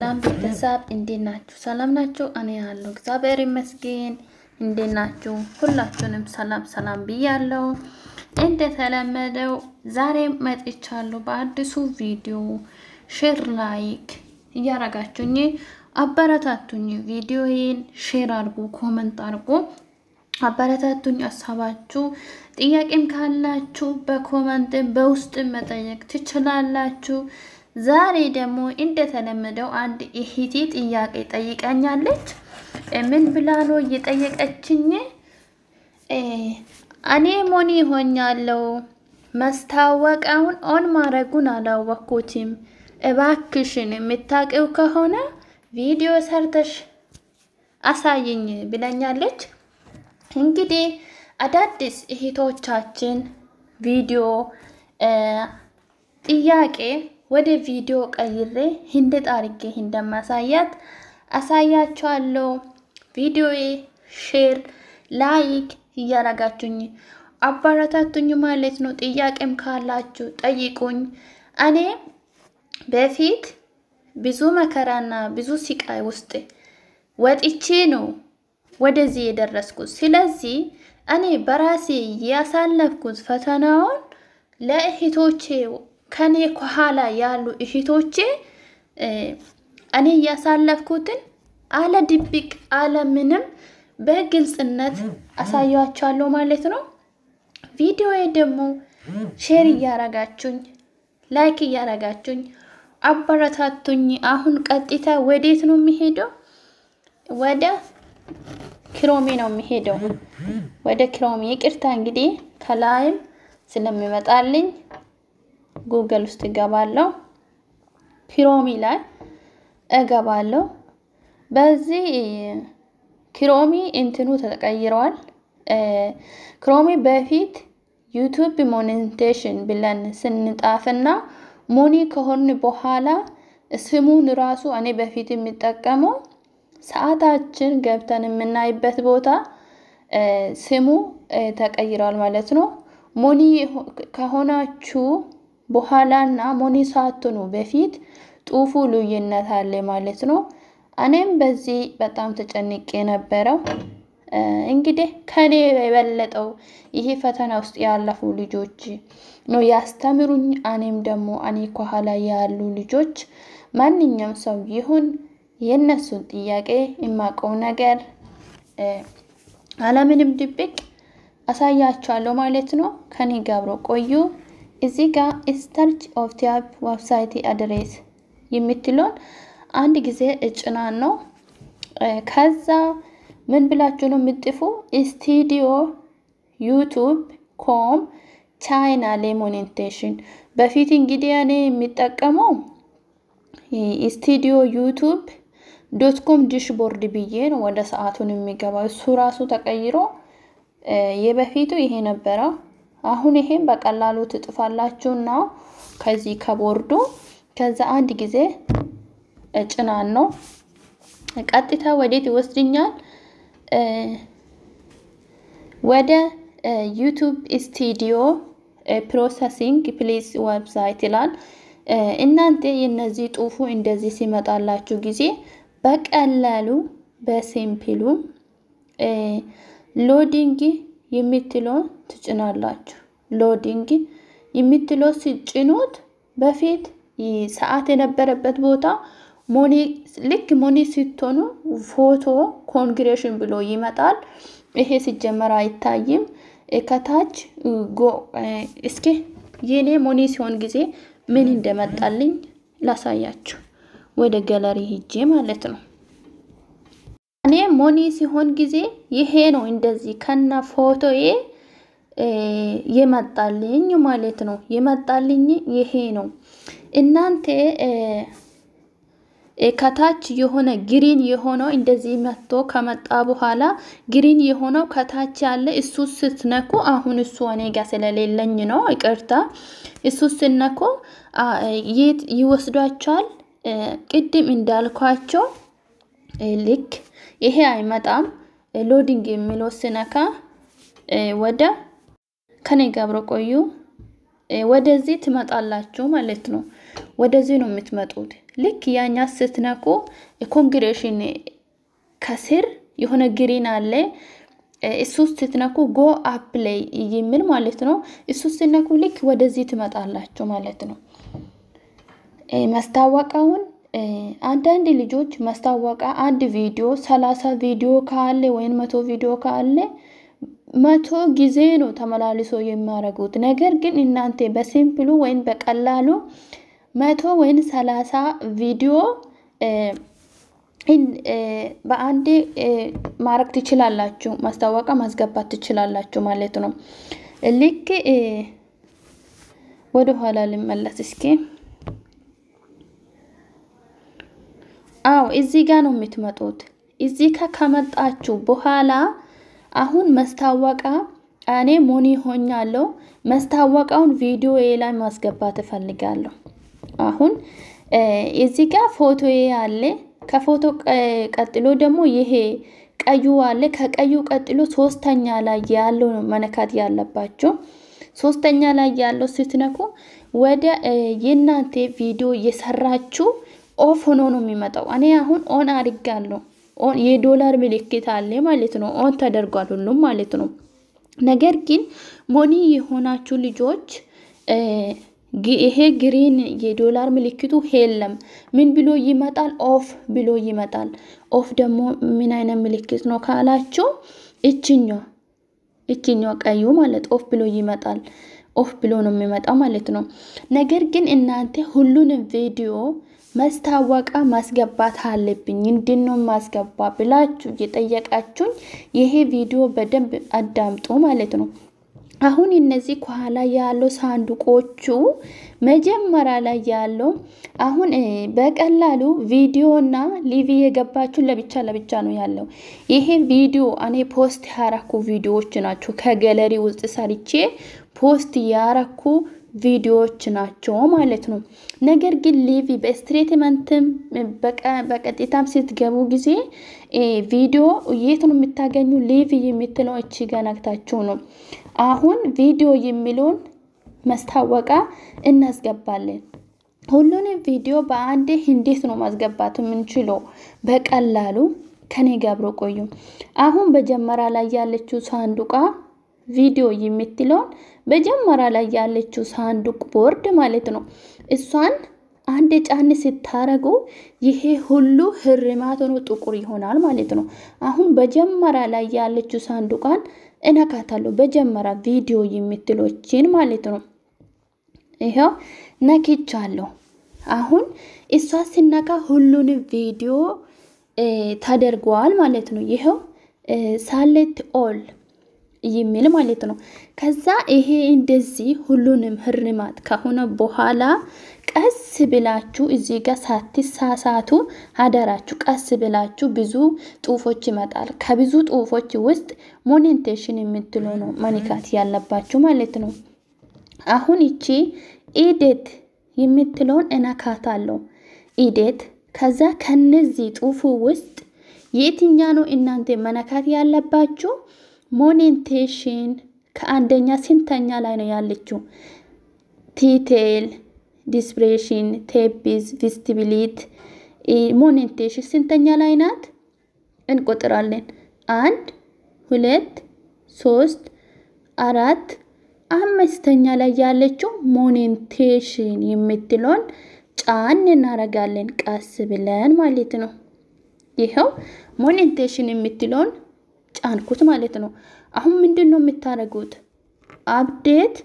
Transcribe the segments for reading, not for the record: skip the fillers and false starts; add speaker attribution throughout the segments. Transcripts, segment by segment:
Speaker 1: ሰላም ቤተሰብ እንዴት ናችሁ? ሰላም ናችሁ? እኔ ያለው እግዚአብሔር ይመስገን። እንዴት ናችሁ? ሁላችሁንም ሰላም ብያለሁ። እንደተለመደው ዛሬ መጥቻለሁ በአዲሱ ቪዲዮ። ሼር ላይክ እያረጋችሁኝ አበረታቱኝ። ቪዲዮዬን ሼር አድርጉ፣ ኮሜንት አድርጉ፣ አበረታቱኝ። ሐሳባችሁ ጥያቄም ካላችሁ በኮሜንት በውስጥ መጠየቅ ትችላላችሁ። ዛሬ ደግሞ እንደተለመደው አንድ እህቴ ጥያቄ ጠይቃኛለች። ምን ብላ ነው እየጠየቀችኝ? እኔ ሞኒ ሆኛለሁ፣ ማስታወቂያውን ኦን ማድረጉን አላወቅኩትም። እባክሽን የምታውቂው ከሆነ ቪዲዮ ሰርተሽ አሳይኝ ብለኛለች። እንግዲህ አዳዲስ እህቶቻችን ቪዲዮ ጥያቄ ወደ ቪዲዮ ቀይሬ እንዴት አድርጌ እንደማሳያት አሳያችኋለሁ። ቪዲዮዬ ሼር ላይክ እያረጋችሁኝ አበረታቱኝ ማለት ነው። ጥያቄም ካላችሁ ጠይቁኝ። እኔ በፊት ብዙ መከራና ብዙ ስቃይ ውስጥ ወጥቼ ነው ወደዚህ የደረስኩት። ስለዚህ እኔ በራሴ ያሳለፍኩት ፈተናውን ለእህቶቼ ከኔ ከኋላ ያሉ እህቶቼ እኔ ያሳለፍኩትን አለ ድብቅ አለ ምንም በግልጽነት አሳያችኋለሁ ማለት ነው። ቪዲዮዬ ደግሞ ሼር እያረጋችሁኝ ላይክ እያረጋችሁኝ አበረታቱኝ። አሁን ቀጥታ ወዴት ነው የሚሄደው? ወደ ክሮሚ ነው የሚሄደው። ወደ ክሮሚ ይቅርታ እንግዲህ ከላይም ስለሚመጣልኝ ጉግል ውስጥ እገባለሁ። ክሮሚ ላይ እገባለሁ። በዚህ ክሮሚ እንትኑ ተቀይሯል። ክሮሚ በፊት ዩቲዩብ ሞኔታይዜሽን ብለን ስንጣፍና ሞኒ ከሆነ በኋላ ስሙን ራሱ እኔ በፊት የሚጠቀመው ሰዓታችን ገብተን የምናይበት ቦታ ስሙ ተቀይሯል ማለት ነው። ሞኒ ከሆናችሁ በኋላና ሞኒ ሳትሆኑ በፊት ጡፉ ልዩነት አለ ማለት ነው። እኔም በዚህ በጣም ተጨንቄ ነበረው። እንግዲህ ከኔ የበለጠው ይሄ ፈተና ውስጥ ያለፉ ልጆች ነው ያስተምሩኝ። እኔም ደግሞ እኔ ከኋላ ያሉ ልጆች ማንኛውም ሰው ይሁን የነሱን ጥያቄ የማውቀው ነገር አለምንም ድብቅ አሳያችኋለሁ ማለት ነው። ከኔ ጋር ቆዩ። እዚህ ጋር ስታርች ኦፍ ቲያፕ ዌብሳይት አድሬስ የምትለውን አንድ ጊዜ እጭናን ነው። ከዛ ምን ብላችሁ ነው የምትጥፉ? ስቱዲዮ ዩቲዩብ ኮም ቻይና ሞኔታይዜሽን። በፊት እንግዲህ እኔ የሚጠቀመው ስቱዲዮ ዩቲዩብ .com ዲሽቦርድ ብዬ ነው ወደ ሰዓቱን የሚገባው። እሱ ራሱ ተቀይሮ የበፊቱ ይሄ ነበረ። አሁን ይሄን በቀላሉ ትጥፋላችሁና ከዚህ ከቦርዱ ከዛ አንድ ጊዜ ጭናን ነው ቀጥታ ወዴት ይወስድኛል? ወደ ዩቲዩብ ስቱዲዮ ፕሮሰሲንግ ፕሌስ ዌብሳይት ይላል። እናንተ የነዚህ ጡፉ እንደዚህ ሲመጣላችሁ ጊዜ በቀላሉ በሲምፕሉ ሎዲንግ የምትለው ትጭናላችሁ። ሎዲንግ የምትለው ሲጭኑት በፊት ሰዓት የነበረበት ቦታ ሞኒ ልክ ሞኒ ሲቶኑ ፎቶ ኮንግሬሽን ብሎ ይመጣል። ይሄ ሲጀመር አይታይም። ከታች እስኪ የኔ ሞኒ ሲሆን ጊዜ ምን እንደመጣልኝ ላሳያችሁ። ወደ ጋለሪ ሂጄ ማለት ነው። እኔ ሞኒ ሲሆን ጊዜ ይሄ ነው እንደዚህ ከና ፎቶዬ የመጣልኝ ማለት ነው። የመጣልኝ ይሄ ነው። እናንተ ከታች የሆነ ግሪን የሆነው እንደዚህ መጥቶ ከመጣ በኋላ ግሪን የሆነው ከታች ያለ እሱ ስትነኩ አሁን እሱ እኔ ጋር ስለሌለኝ ነው ይቅርታ። እሱ ስትነኩ ይወስዷቸዋል። ቅድም እንዳልኳቸው ልክ ይሄ አይመጣም። ሎዲንግ የሚለው ስነካ ወደ ከኔ ጋር ቆዩ ወደዚህ ትመጣላችሁ ማለት ነው። ወደዚህ ነው የምትመጡት። ልክ ያኛ ስትነኩ ኮንግሬሽን ከስር የሆነ ግሪን አለ እሱ ስትነኩ ጎ አፕ ላይ የሚል ማለት ነው እሱ ስትነኩ ልክ ወደዚህ ትመጣላችሁ ማለት ነው ማስታወቂያውን አንዳንድ ልጆች ማስታወቂያ አንድ ቪዲዮ 30 ቪዲዮ ካለ ወይም 100 ቪዲዮ ካለ 100 ጊዜ ነው ተመላልሶ የሚያረጉት ነገር ግን እናንተ በሲምፕሉ ወይም በቀላሉ 100 ወይም 30 ቪዲዮ በአንድ ማረግ ትችላላችሁ ማስታወቂያ ማስገባት ትችላላችሁ ማለት ነው ልክ ወደ ኋላ ልመለስ እስኪ አው እዚህ ጋር ነው የምትመጡት እዚህ ከመጣችሁ በኋላ አሁን ማስታወቂያ እኔ ሞኒ ሆኛለሁ ማስታወቂያውን ቪዲዮ ላይ ማስገባት ፈልጋለሁ አሁን እዚህ ጋር ፎቶ ያለ ከፎቶ ቀጥሎ ደግሞ ይሄ ቀዩ አለ ከቀዩ ቀጥሎ ሶስተኛ ላይ ያለው መነካት ያለባችሁ ሶስተኛ ላይ ያለው ስትነኩ ወደ የናንተ ቪዲዮ እየሰራችሁ ኦፍ ሆኖ ነው የሚመጣው እኔ አሁን ኦን አድርጋለሁ ኦን የዶላር ምልክት አለ ማለት ነው ኦን ተደርጓል ሁሉም ማለት ነው ነገር ግን ሞኒ የሆናችሁ ልጆች ይሄ ግሪን የዶላር ምልክቱ ሄለም ምን ብሎ ይመጣል ኦፍ ብሎ ይመጣል ኦፍ ደግሞ ምን አይነት ምልክት ነው ካላችሁ እቺኛው ቀዩ ማለት ኦፍ ብሎ ይመጣል ኦፍ ብሎ ነው የሚመጣው ማለት ነው ነገር ግን እናንተ ሁሉንም ቪዲዮ ማስታወቂያ ማስገባት አለብኝ እንድነው ማስገባ ብላችሁ የጠየቃችሁኝ ይሄ ቪዲዮ በደንብ አዳምጡ ማለት ነው አሁን እነዚህ ከኋላ ያለው ሳንዱቆቹ መጀመሪያ ላይ ያለው አሁን በቀላሉ ቪዲዮና ሊቭ የገባችሁ ለብቻ ነው ያለው ይሄ ቪዲዮ እኔ ፖስት ያረኩ ቪዲዮዎች ናቸው ከጋለሪ ውስጥ ሰርቼ ፖስት ያረኩ ቪዲዮዎች ናቸው ማለት ነው ነገር ግን ሊቭ በስትሬትመንትም በቀጥታም ስትገቡ ጊዜ ቪዲዮ የት ነው የምታገኙ ሊቭ የምትለው እቺ ገናክታችሁ ነው አሁን ቪዲዮ የሚሉን ማስታወቂያ እናስገባለን ሁሉንም ቪዲዮ በአንዴ እንዴት ነው ማስገባት የምንችለው በቀላሉ ከኔ ጋብሮ ቆዩ አሁን በጀመራ ላይ ያለችው ሳንዱቃ ቪዲዮ የምትለው በጀመራ ላይ ያለችው ሳንዱቅ ቦርድ ማለት ነው እሷን አንድ ጫን ሲታረጉ ይሄ ሁሉ ህርማት ሆኖ ጥቁር ይሆናል ማለት ነው አሁን በጀመራ ላይ ያለችው ሳንዱቃን እነካታለሁ በጀመራ ቪዲዮ የምትሎችን ማለት ነው ይሄው ነክቻለሁ አሁን እሷ ሲነካ ሁሉንም ቪዲዮ ታደርጓል ማለት ነው ይሄው ሳሌት ኦል የሚል ማለት ነው ከዛ ይሄ እንደዚህ ሁሉንም ህርማት ከሆነ በኋላ ቀስ ብላችሁ እዚህ ጋር ሳትሳሳቱ አደራችሁ ቀስ ብላችሁ ብዙ ጡፎች ይመጣል ከብዙ ጡፎች ውስጥ ሞኔቴሽን የምትለው ነው ማኒካት ያለባችሁ ማለት ነው አሁን እቺ ኤዲት የምትለውን እነካታለሁ ኤዲት ከዛ ከነዚህ ጡፉ ውስጥ የትኛው ነው እናንተ መነካት ያለባችሁ ሞኔቴሽን ከአንደኛ ስንተኛ ላይ ነው ያለችው ቲቴል ዲስፕሬሽን ቴፕስ ቪዚቢሊቲ ሞኔቴሽን ስንተኛ ላይ ናት እንቆጥራለን 1 2 3 4 አምስተኛ ላይ ያለችው ሞኔቴሽን የምትለውን ጫን እናረጋለን ቀስ ብለን ማለት ነው ይሄው ሞኔቴሽን የምትለውን ጫንኩት ማለት ነው አሁን ምንድነው የምታረጉት አፕዴት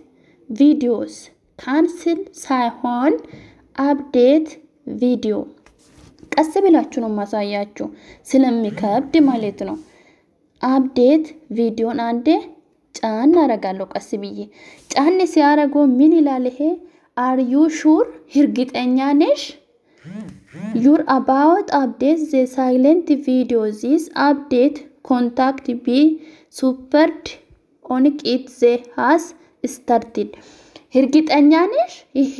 Speaker 1: ቪዲዮስ ካንስል ሳይሆን አፕዴት ቪዲዮ ቀስ ብላችሁ ነው ማሳያችሁ ስለሚከብድ ማለት ነው አፕዴት ቪዲዮን አንዴ ጫን አረጋለሁ ቀስ ብዬ ጫን ሲያረጉ ምን ይላል ይሄ are you sure እርግጠኛ ነሽ you're about update the silent video this update contact be supered on it the has started እርግጠኛ ነሽ ይሄ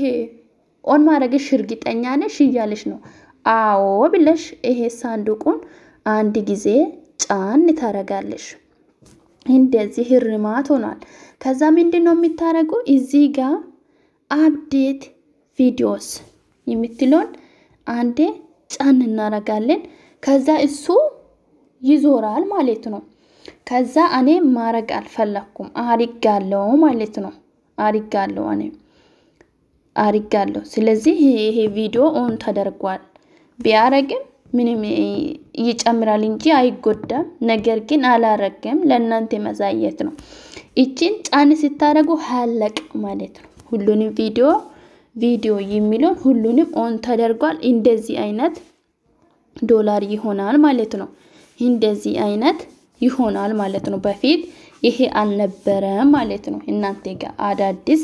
Speaker 1: ኦን ማረግሽ እርግጠኛ ነሽ ይያለሽ ነው አዎ ብለሽ ይሄ ሳንዱቁን አንድ ጊዜ ጫን ታረጋለሽ እንደዚህ ህርማት ሆኗል ከዛ ምንድነው የምታረጉ እዚህ ጋር አፕዴት ቪዲዮስ የምትሉን አንዴ ጫን እናረጋለን ከዛ እሱ ይዞራል ማለት ነው ከዛ እኔ ማረግ አልፈለኩም አሪጋለሁ ማለት ነው አሪጋለሁ እኔ አሪጋለሁ ስለዚህ ይሄ ቪዲዮ ኦን ተደርጓል ቢያረግም ምንም ይጨምራል እንጂ አይጎዳም ነገር ግን አላረገም ለእናንተ መዛየት ነው እቺን ጫን ሲታረጉ ሐለቅ ማለት ነው ሁሉንም ቪዲዮ የሚለው ሁሉንም ኦን ተደርጓል እንደዚህ አይነት ዶላር ይሆናል ማለት ነው እንደዚህ አይነት ይሆናል ማለት ነው በፊት ይሄ አልነበረም ማለት ነው እናንተ ጋር አዳዲስ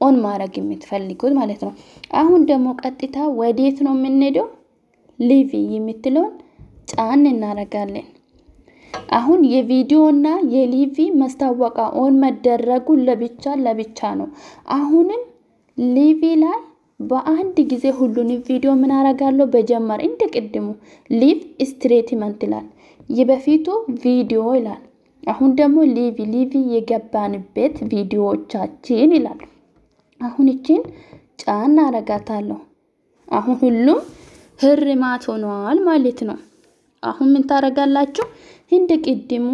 Speaker 1: ኦን ማረግ የምትፈልጉት ማለት ነው አሁን ደግሞ ቀጥታ ወዴት ነው የምንሄደው ሊቪ የምትለው ጫን እናረጋለን አሁን የቪዲዮና የሊቪ ማስታወቂያ ኦን መደረጉ ለብቻ ነው አሁንም ሊቪ ላይ በአንድ ጊዜ ሁሉንም ቪዲዮ ምን አረጋለሁ በጀመር እንደቀደሙ ሊቭ ስትሬትመንት ይላል የበፊቱ ቪዲዮ ይላል አሁን ደግሞ ሊቪ የገባንበት ቪዲዮዎቻችን ይላል አሁን እቺን ጫን አረጋታለሁ አሁን ሁሉም ህርማት ሆኗል ማለት ነው አሁን ምን ታረጋላችሁ እንደቀደሙ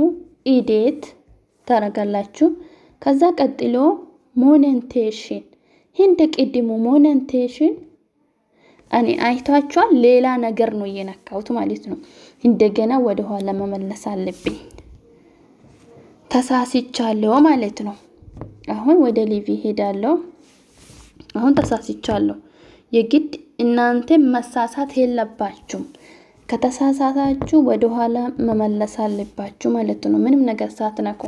Speaker 1: ኤዲት ታረጋላችሁ ከዛ ቀጥሎ ሞኔቴሽን እንደቀደሙ ሞኔቴሽን እኔ አይታችኋል ሌላ ነገር ነው የነካውት ማለት ነው እንደገና ወደ ኋላ መመለስ አለብኝ ተሳስቻለሁ ማለት ነው አሁን ወደ ሊቪ ሄዳለሁ አሁን ተሳስቻለሁ የግድ እናንተ መሳሳት የለባችሁም ከተሳሳታችሁ ወደ ኋላ መመለስ አለባችሁ ማለት ነው ምንም ነገር ሳትነኩ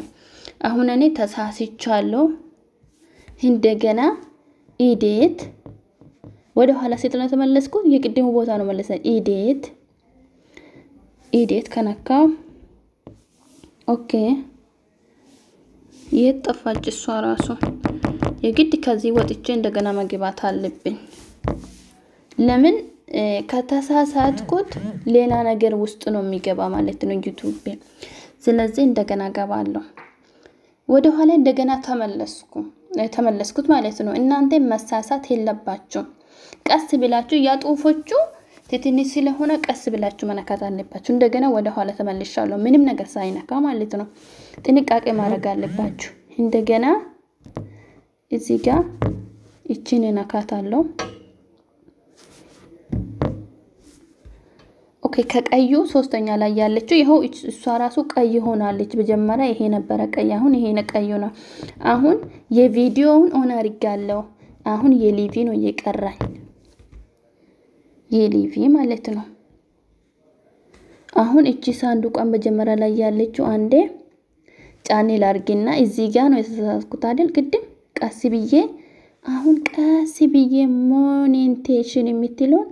Speaker 1: አሁን እኔ ተሳስቻለሁ እንደገና ኤዲት ወደ ኋላ ስለተመለስኩ የቅድሙ ቦታ ነው መለሰ ኤዲት ከነካው ኦኬ የጠፋች እሷ ራሱ የግድ ከዚህ ወጥቼ እንደገና መግባት አለብኝ ለምን ከተሳሳትኩት ሌላ ነገር ውስጥ ነው የሚገባ ማለት ነው ዩቲዩብ ስለዚህ እንደገና ገባለሁ ወደ ኋላ እንደገና ተመለስኩት ማለት ነው እናንተ መሳሳት የለባችሁ ቀስ ብላችሁ ያጡፎቹ ትንሽ ስለሆነ ቀስ ብላችሁ መነካት አለባችሁ እንደገና ወደ ኋላ ተመልሻለሁ ምንም ነገር ሳይነካ ማለት ነው ጥንቃቄ ማድረግ አለባችሁ እንደገና እዚህ ጋር እቺን ነካታለሁ ኦኬ ከቀዩ ሶስተኛ ላይ ያለችው ይሄው እሷ ራሱ ቀይ ሆናለች በመጀመሪያ ይሄ ነበር ቀይ አሁን ይሄ ቀይ ነው አሁን የቪዲዮውን ኦን አድርጋለሁ አሁን የሊቪ ነው የቀራኝ የሊቪ ማለት ነው አሁን እቺ ሳንዱቃን በመጀመሪያ ላይ ያለችው አንዴ ጫኔ ላርግና እዚህ ጋር ነው የተሳሳትኩት አይደል ቅድም ቀስ ብዬ ሞኔቴሽን የምትለውን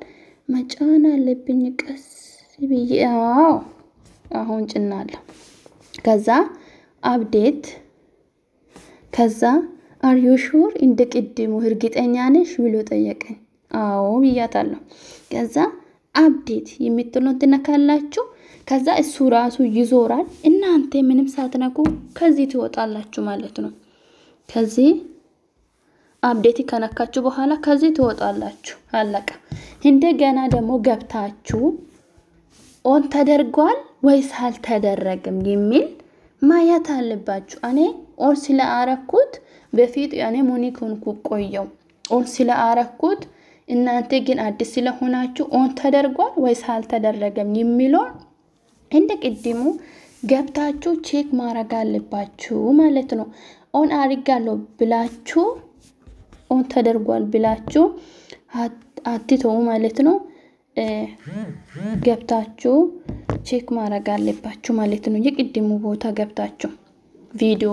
Speaker 1: መጫን አለብኝ ቀስ ብዬ አሁን ጭናለሁ ከዛ አፕዴት ከዛ are you sure እንደቀደሙ እርግጠኛ ነሽ ብሎ ጠየቀኝ አዎ ብያታለሁ ከዛ አፕዴት የምትሉን ትነካላችሁ ከዛ እሱ ራሱ ይዞራል እናንተ ምንም ሳትነኩ ከዚህ ትወጣላችሁ ማለት ነው ከዚህ አፕዴት ከነካችሁ በኋላ ከዚህ ትወጣላችሁ አለቀ እንደገና ደግሞ ገብታችሁ ኦን ተደርጓል ወይስ አልተደረገም የሚል ማየት አለባችሁ እኔ ኦን ስለአረኩት በፊት ያኔ ሞኒኮን ቆየው ኦን ስለአረኩት እናንተ ግን አዲስ ስለሆናችሁ ኦን ተደርጓል ወይስ አልተደረገም የሚለው እንደቀደሙ ገብታችሁ ቼክ ማድረግ አለባችሁ ማለት ነው ኦን አድርጋለሁ ብላችሁ ኦን ተደርጓል ብላችሁ አትተው ማለት ነው ገብታችሁ ቼክ ማድረግ አለባችሁ ማለት ነው የቅድሙ ቦታ ገብታችሁ ቪዲዮ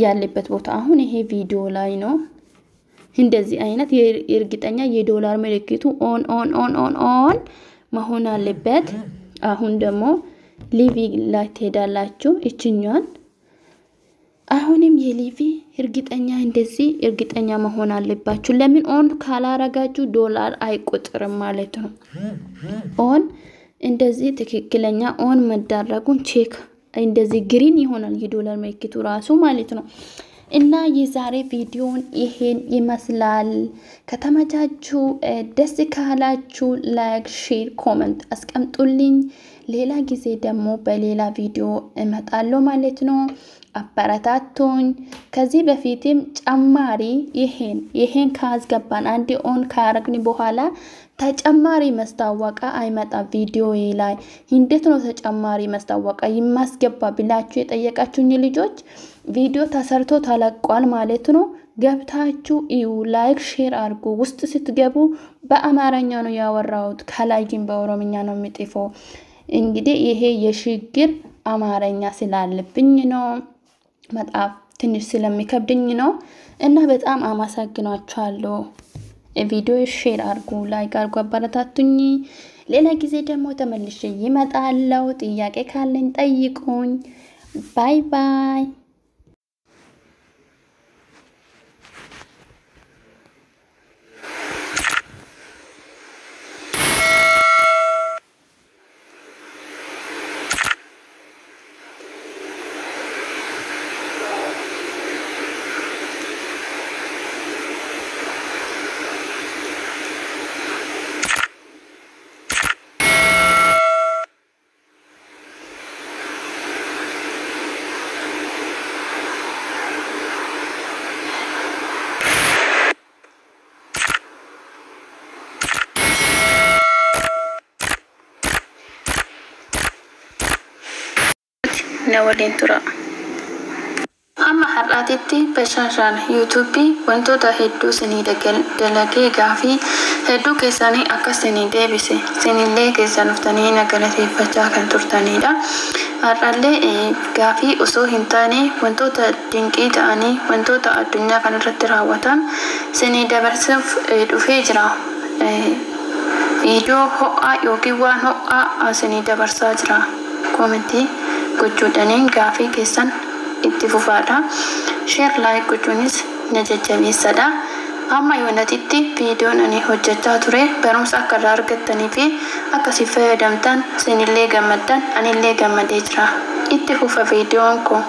Speaker 1: ያለበት ቦታ አሁን ይሄ ቪዲዮ ላይ ነው እንደዚህ አይነት የእርግጠኛ የዶላር ምልክቱ ኦን መሆን አለበት አሁን ደግሞ ሊቪ ላይ ትሄዳላችሁ እቺኛን አሁንም የሊቪ እርግጠኛ እንደዚህ እርግጠኛ መሆን አለባችሁ ለምን ኦን ካላረጋችሁ ዶላር አይቆጥርም ማለት ነው ኦን እንደዚህ ትክክለኛ ኦን መደረጉን ቼክ እንደዚህ ግሪን ይሆናል የዶላር ምልክቱ ራሱ ማለት ነው እና የዛሬ ቪዲዮን ይሄን ይመስላል። ከተመቻችሁ ደስ ካላችሁ ላይክ፣ ሼር፣ ኮሜንት አስቀምጡልኝ። ሌላ ጊዜ ደግሞ በሌላ ቪዲዮ እመጣለሁ ማለት ነው። አበረታቱኝ። ከዚህ በፊትም ጨማሪ ይሄን ካስገባን አንድ ኦን ካረግን በኋላ ተጨማሪ ማስታወቂያ አይመጣ ቪዲዮ ላይ እንዴት ነው ተጨማሪ ማስታወቂያ ይማስገባ ብላችሁ የጠየቃችሁኝ ልጆች ቪዲዮ ተሰርቶ ተለቋል ማለት ነው። ገብታችሁ እዩ፣ ላይክ ሼር አድርጉ። ውስጥ ስትገቡ በአማርኛ ነው ያወራሁት፣ ከላይ ግን በኦሮምኛ ነው የሚጥፈው። እንግዲህ ይሄ የሽግግር አማርኛ ስላለብኝ ነው፣ መጣፍ ትንሽ ስለሚከብድኝ ነው። እና በጣም አመሰግናችኋለሁ። ቪዲዮ ሼር አድርጉ፣ ላይክ አድርጉ፣ አበረታቱኝ። ሌላ ጊዜ ደግሞ ተመልሼ ይመጣለሁ። ጥያቄ ካለኝ ጠይቁኝ። ባይ ባይ። نولين ترى أما حراتي بشاشان يوتيوبي وانتو تهدو سني دلقي غافي هدو كيساني أكا سني ديبسي سني اللي كيسان افتاني نقلتي فجاكا ترتاني دا أرالي غافي أسو هنتاني وانتو تدنكي تاني وانتو تا الدنيا كان رتراواتان سني دبرسف دوفي جرا فيديو هو يوكي وان هو سني دبرسا جرا كومنتي gochuudhaniin gaafii keessan itti fufaadha. Share like gochuunis na jajjabeessadha. Amma yoonatitti viidiyoon ani hojjechaa ture barumsa akka irraa argattanii fi akkasiin fayyadamtan isinillee gammaddan anillee gammadee jira. Itti fufa viidiyoon koo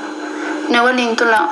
Speaker 1: na waliin tula.